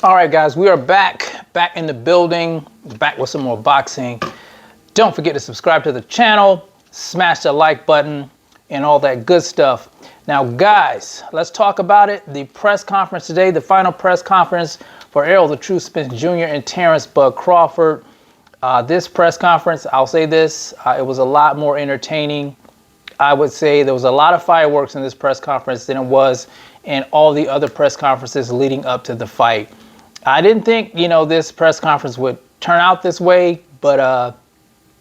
All right, guys, we are back in the building, back with some more boxing. Don't forget to subscribe to the channel, smash the like button, and all that good stuff. Now, guys, let's talk about it. The press conference today, the final press conference for Errol the True Spence Jr. and Terrence Bud Crawford. This press conference, I'll say this, it was a lot more entertaining. I would say there was a lot of fireworks in this press conference than it was in all the other press conferences leading up to the fight. I didn't think, this press conference would turn out this way, but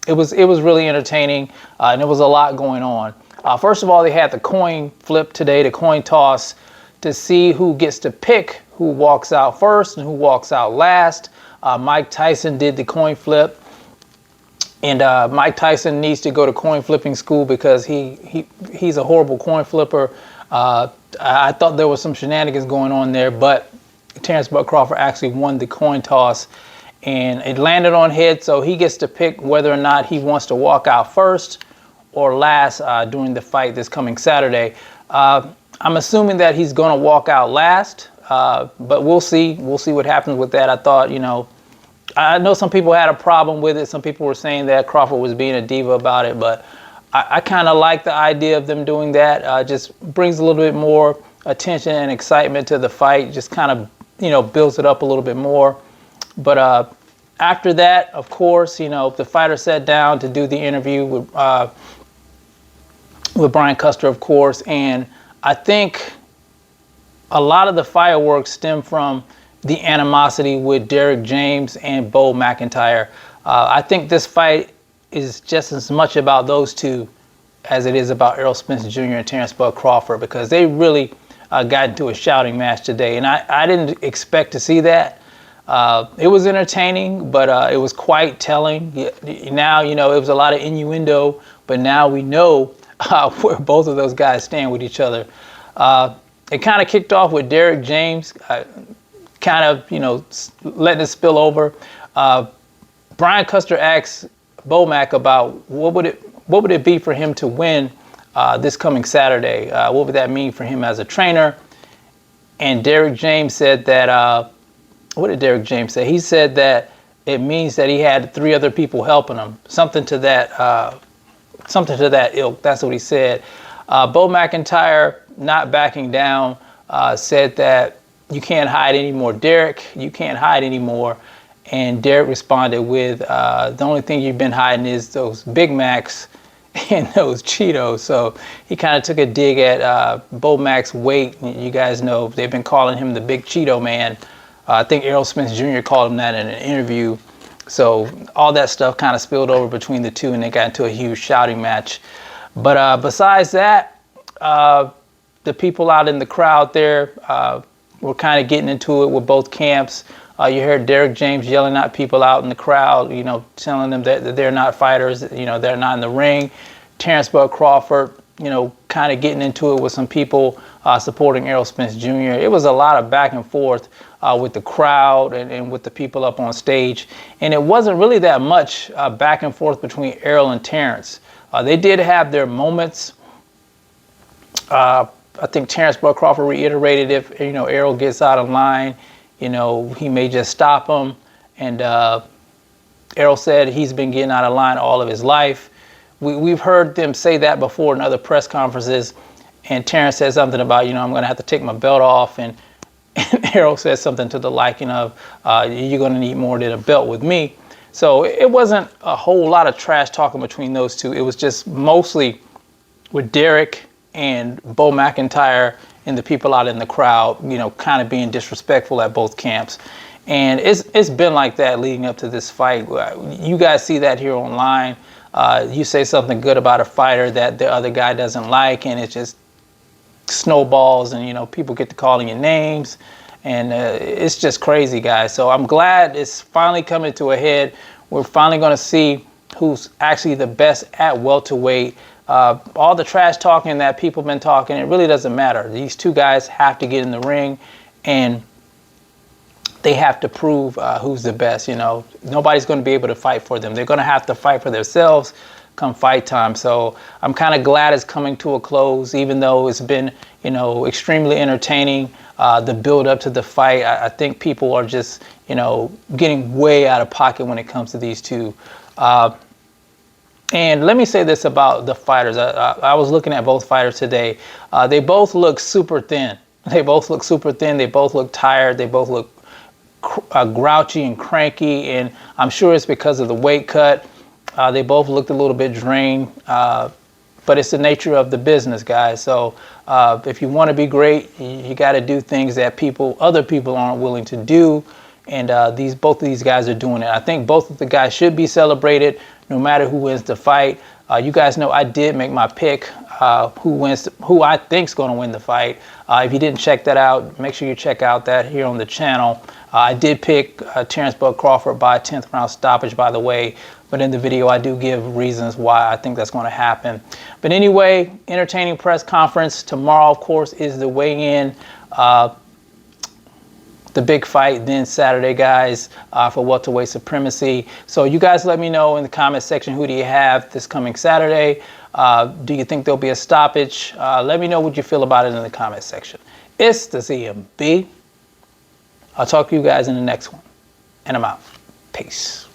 it was really entertaining, and there was a lot going on. First of all, they had the coin flip today, the coin toss, to see who gets to pick who walks out first and who walks out last. Mike Tyson did the coin flip. And Mike Tyson needs to go to coin flipping school because he's a horrible coin flipper. I thought there was some shenanigans going on there, but Terrence Bud Crawford actually won the coin toss, and it landed on head, so he gets to pick whether or not he wants to walk out first or last during the fight this coming Saturday. I'm assuming that he's going to walk out last, but we'll see. We'll see what happens with that. I thought, I know some people had a problem with it. Some people were saying that Crawford was being a diva about it, but I kind of like the idea of them doing that. Just brings a little bit more attention and excitement to the fight. Just kind of, builds it up a little bit more. But after that, of course, the fighter sat down to do the interview with Brian Custer, of course, and I think a lot of the fireworks stem from the animosity with Derrick James and Bo McIntyre. I think this fight is just as much about those two as it is about Errol Spence Jr. and Terrence Bud Crawford, because they really got into a shouting match today, and I didn't expect to see that. It was entertaining, but it was quite telling. Now, it was a lot of innuendo, but now we know where both of those guys stand with each other. It kind of kicked off with Derrick James kind of, letting it spill over. Brian Custer asked Bo Mac about what would it be for him to win this coming Saturday? What would that mean for him as a trainer? And Derrick James said that, what did Derrick James say? He said that it means that he had 3 other people helping him. Something to that ilk. That's what he said. Bo McIntyre, not backing down, said that you can't hide anymore, Derrick. You can't hide anymore. And Derrick responded with, the only thing you've been hiding is those Big Macs and those Cheetos. So he kind of took a dig at Bo Mac's weight. You guys know they've been calling him the Big Cheeto Man. I think Errol Spence Jr. called him that in an interview. So all that stuff kind of spilled over between the two, and they got into a huge shouting match. But besides that, the people out in the crowd there, we're kind of getting into it with both camps. You heard Derrick James yelling at people out in the crowd, telling them that they're not fighters, they're not in the ring. Terrence Bud Crawford, kind of getting into it with some people supporting Errol Spence Jr. It was a lot of back and forth with the crowd and with the people up on stage. And it wasn't really that much back and forth between Errol and Terrence. They did have their moments. I think Terrence Bud Crawford reiterated if Errol gets out of line, he may just stop him. And Errol said he's been getting out of line all of his life. We've heard them say that before in other press conferences. And Terrence said something about, I'm going to have to take my belt off. And Errol said something to the liking of, you're going to need more than a belt with me. So it wasn't a whole lot of trash talking between those two. It was just mostly with Derrick and Bo McIntyre and the people out in the crowd, kind of being disrespectful at both camps. And it's been like that leading up to this fight. You guys see that here online. You say something good about a fighter that the other guy doesn't like, and it just snowballs, and people get to calling you names, and it's just crazy, guys. So I'm glad it's finally coming to a head. We're finally going to see who's actually the best at welterweight. All the trash talking that people have been talking, it really doesn't matter. These two guys have to get in the ring, and they have to prove who's the best. Nobody's going to be able to fight for them. They're going to have to fight for themselves come fight time. So I'm kind of glad it's coming to a close, even though it's been, extremely entertaining. the build up to the fight. I think people are just, you know, getting way out of pocket when it comes to these two. And let me say this about the fighters. I was looking at both fighters today. They both look super thin. They both look super thin. They both look tired. They both look grouchy and cranky. And I'm sure it's because of the weight cut. They both looked a little bit drained. But it's the nature of the business, guys. So if you want to be great, you got to do things that other people aren't willing to do. And both of these guys are doing it. I think both of the guys should be celebrated, no matter who wins the fight. You guys know I did make my pick who I think's going to win the fight. If you didn't check that out, make sure you check out that here on the channel. I did pick Terrence Bud Crawford by 10th round stoppage, by the way. But in the video, I do give reasons why I think that's going to happen. But anyway, entertaining press conference. Tomorrow, of course, is the weigh-in. The big fight then Saturday, guys, for welterweight supremacy. So you guys let me know in the comment section, who do you have this coming Saturday? Do you think there'll be a stoppage? Let me know what you feel about it in the comment section. It's the ZMB. I'll talk to you guys in the next one. And I'm out. Peace.